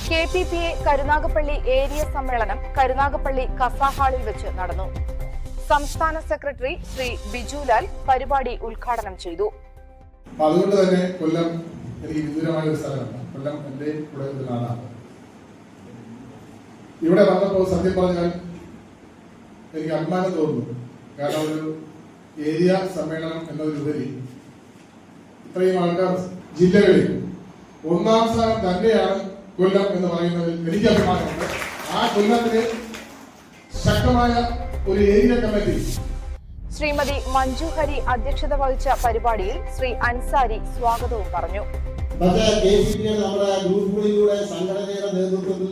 KPPA Karunagappally area സമ്മേളനം കരുനാഗപ്പള്ളി കസാ ഹാളിൽ വെച്ച് നടന്നു. സംസ്ഥാന സെക്രട്ടറി ശ്രീ ബിജുലാൽ പരിപാടി ഉദ്ഘാടനം ചെയ്തു. അതുകൊണ്ട് തന്നെ കൊല്ലം എനിക്ക് വിദൂരമായ ഒരു സ്ഥലമാണ്. കൊല്ലം എന്റെ കൂടെ ഒരു നാടാണ്. ഇവിടെ വന്നപ്പോൾ സത്യം പറഞ്ഞാൽ എനിക്ക് അഭിമാനം തോന്നുന്നു. കാരണം ഒരു ഏരിയ സമ്മേളനം എന്നതിലുപരി ഇത്രയും ആൾക്കാർ ജില്ലകളിൽ ഒന്നാം സ്ഥാനം തന്നെയാണ് കൊല്ലം എന്ന് പറയുന്നതിൽ എനിക്ക് അഭിമാനമുണ്ട്. ആ കൊല്ലത്തിന് ശക്തമായ ഒരു ഏരിയ കമ്മിറ്റി. ശ്രീമതി മഞ്ജു ഹരി അധ്യക്ഷത വഹിച്ച പരിപാടിയിൽ ശ്രീ അൻസാരി സ്വാഗതവും പറഞ്ഞു. നമ്മുടെ ഗ്രൂപ്പുകളിലൂടെ സംഘടനയുടെ നേതൃത്വത്തിൽ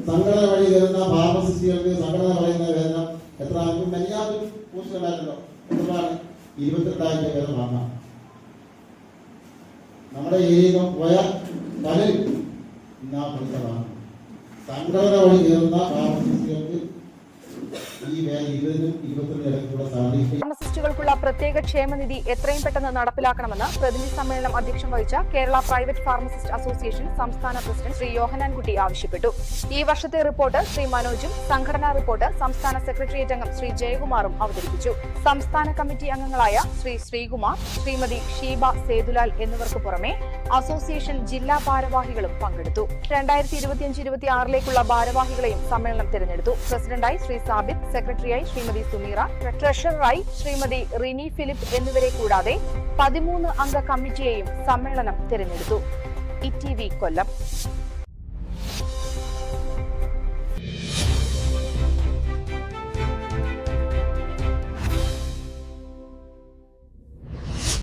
സംഘടന വഴി വരുന്ന ഫാർമസിസ്റ്റുകൾക്ക് സംഘടന പറയുന്ന വേതനം എത്ര മെനിയാവിൽ പോസ്റ്റുണ്ടായിരുന്നല്ലോ, എത്രയാണ്? 22,000 വേതനം വാങ്ങാം. നമ്മുടെ ഏരിയയിൽ പോയ പലരും ഇന്നാ പൈസ വാങ്ങും. സംഘടന വഴി കയറുന്ന ഫാർമസിസ്റ്റുകൾക്ക് ഈ വേല 20-22 ഇടയ്ക്കുള്ള സാധിക്കും. ഫാർമസിസ്റ്റുകൾക്കുള്ള പ്രത്യേക ക്ഷേമനിധി എത്രയും പെട്ടെന്ന് നടപ്പിലാക്കണമെന്ന് പ്രതിനിധി സമ്മേളനം അധ്യക്ഷം വഹിച്ച കേരള പ്രൈവറ്റ് ഫാർമസിസ്റ്റ് അസോസിയേഷൻ സംസ്ഥാന പ്രസിഡന്റ് ശ്രീ യോഹനാൻകുട്ടി ആവശ്യപ്പെട്ടു. ഈ വർഷത്തെ റിപ്പോർട്ട് ശ്രീ മനോജും സംഘടനാ റിപ്പോർട്ട് സംസ്ഥാന സെക്രട്ടേറിയറ്റ് അംഗം ശ്രീ ജയകുമാറും അവതരിപ്പിച്ചു. സംസ്ഥാന കമ്മിറ്റി അംഗങ്ങളായ ശ്രീ ശ്രീകുമാർ, ശ്രീമതി ഷീബ സേതുലാൽ എന്നിവർക്ക് പുറമെ അസോസിയേഷൻ ജില്ലാ ഭാരവാഹികളും പങ്കെടുത്തു. 2025-26 ഭാരവാഹികളെയും സമ്മേളനം തിരഞ്ഞെടുത്തു. പ്രസിഡന്റായി ശ്രീ സാബിത്, സെക്രട്ടറിയായി ശ്രീമതി സുമീറ, ട്രഷററായി ശ്രീമതി റിനി ഫിലിപ്പ് എന്നിവരെ കൂടാതെ 13 അംഗ കമ്മിറ്റിയെയും സമ്മേളനം തിരഞ്ഞെടുത്തു. ETV കൊല്ലം.